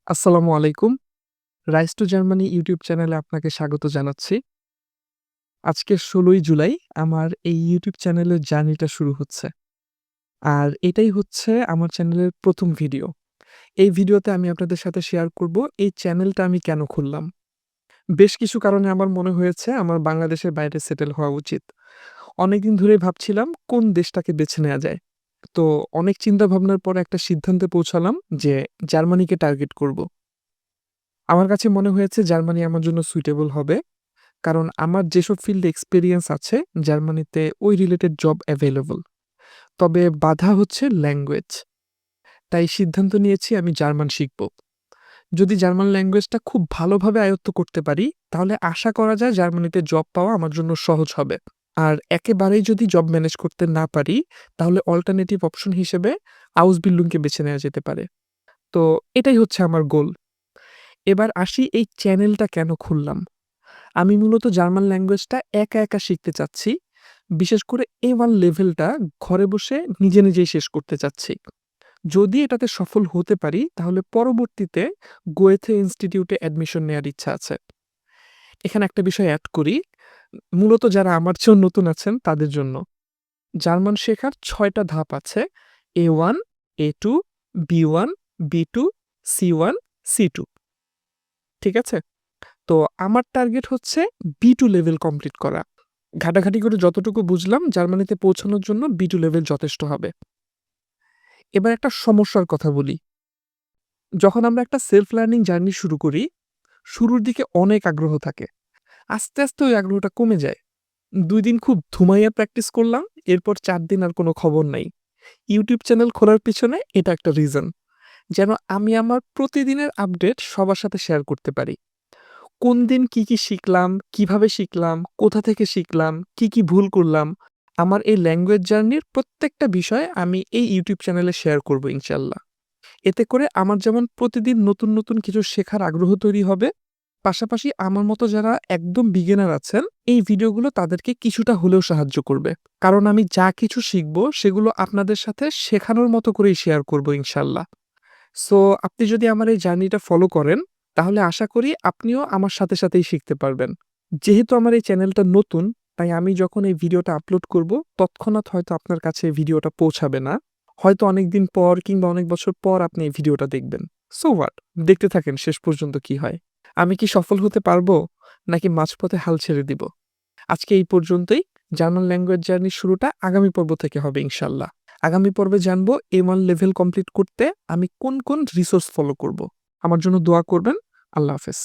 আসসালামু আলাইকুম। Rice two Germany YouTube চ্যানেলে আপনাকে স্বাগত জানাচ্ছি। আজকে ১৬ই জুলাই আমার এই ইউটিউব চ্যানেলের জার্নিটা শুরু হচ্ছে। আর এটাই হচ্ছে আমার চ্যানেলের ১ম ভিডিও। এই ভিডিওতে আমি আপনাদের সাথে শেয়ার করব এই চ্যানেলটা আমি কেন খুললাম। বেশ কিছু কারণে আমার মনে হয়েছে আমার বাংলাদেশের বাইরে সেটেল হওয়া উচিত। অনেকদিন ধরেই ভাবছিলাম কোন দেশটাকে বেছে নেয়া যায়। তো অনেক চিন্তা ভাবনার পরে একটা সিদ্ধান্তে পৌঁছালাম যে জার্মানিকে টার্গেট করব। আমার কাছে মনে হয়েছে জার্মানি আমার জন্য সুইটেবল হবে। কারণ আমার যেসব ফিল্ডে এক্সপেরিয়েন্স আছে জার্মানিতে ওই রিলেটেড জব অ্যাভেলেবল। তবে বাধা হচ্ছে ল্যাঙ্গুয়েজ। তাই সিদ্ধান্ত নিয়েছি আমি জার্মান শিখব। যদি জার্মান ল্যাঙ্গুয়েজটা খুব ভালোভাবে আয়ত্ত করতে পারি, তাহলে আশা করা যায় জার্মানিতে জব পাওয়া আমার জন্য সহজ হবে। আর একেবারেই যদি জব ম্যানেজ করতে না পারি, তাহলে অল্টারনেটিভ অপশন হিসেবে আউসবিল্ডিংকে বেছে নেওয়া যেতে পারে। তো এটাই হচ্ছে আমার গোল। এবার আসি এই চ্যানেলটা কেন খুললাম? আমি মূলত জার্মান ল্যাঙ্গুয়েজটা একা শিখতে চাচ্ছি। বিশেষ করে A1 লেভেলটা ঘরে বসে নিজেই শেষ করতে চাচ্ছি। যদি এটাতে সফল হতে পারি তাহলে পরবর্তীতে গোয়েথে ইনস্টিটিউটে অ্যাডমিশন নেয়ার ইচ্ছা আছে। এখানে একটা বিষয় এড করি, মূলত যারা আমার চেয়েও নতুন আছেন তাদের জন্য। জার্মান শেখার ৬ টা ধাপ আছে। A1, A2, B1, B2, C1, C2 ঠিক আছে? তো আমার টার্গেট হচ্ছে B2 লেভেল কমপ্লিট করা। ঘাটাঘাটি করে যতটুকু বুঝলাম জার্মানিতে পৌঁছানোর জন্য B2 লেভেল যথেষ্ট হবে। এবার একটা সমস্যার কথা বলি। যখন আমরা একটা সেলফ লার্নিং জার্নি শুরু করি, শুরুর দিকে অনেক আগ্রহ থাকে। আস্তে ওই আগ্রহটা কমে যায়। ২ দিন খুব ধুমাইয়া প্র্যাকটিস করলাম, এরপর ৪ দিন আর কোনো খবর নাই। ইউটিউব চ্যানেল খোলার পিছনে এটা একটা রিজন। যেন আমি আমার প্রতিদিনের আপডেট সবার সাথে শেয়ার করতে পারি। কোন দিন কি শিখলাম, কিভাবে শিখলাম, কোথা থেকে শিখলাম, কি ভুল করলাম, আমার এই ল্যাঙ্গুয়েজ জার্নির প্রত্যেকটা বিষয় আমি এই ইউটিউব চ্যানেলে শেয়ার করব ইনশাআল্লাহ। এতে করে আমার যেমন প্রতিদিন নতুন কিছু শেখার আগ্রহ তৈরি হবে, পাশাপাশি আমার মতো যারা একদম বিগিনার আছেন, এই ভিডিওগুলো তাদেরকে কিছুটা হলেও সাহায্য করবে। কারণ আমি যা কিছু শিখব সেগুলো আপনাদের সাথে শেখানোর মতো করেই শেয়ার করব ইনশাআল্লাহ। সো আপনি যদি আমার এই জার্নিটা ফলো করেন, তাহলে আশা করি আপনিও আমার সাথেই শিখতে পারবেন। যেহেতু আমার এই চ্যানেলটা নতুন, তাই আমি যখন এই ভিডিওটা আপলোড করব, তৎক্ষণাৎ হয়তো আপনার কাছে এই ভিডিওটা পৌঁছাবে না। হয়তো অনেকদিন পর কিংবা অনেক বছর পর আপনি এই ভিডিওটা দেখবেন। So what? দেখতে থাকেন শেষ পর্যন্ত কি হয়। আমি কি সফল হতে পারবো? নাকি মাঝপথে হাল ছেড়ে দিব? আজকে এই পর্যন্তই। জার্মান ল্যাঙ্গুয়েজ জার্নির শুরুটা আগামী পর্ব থেকে হবে ইনশাআল্লাহ। আগামী পর্বে জানবো A1 লেভেল কমপ্লিট করতে আমি কোন রিসোর্স ফলো করব। আমার জন্য দোয়া করবেন। আল্লাহ হাফেজ।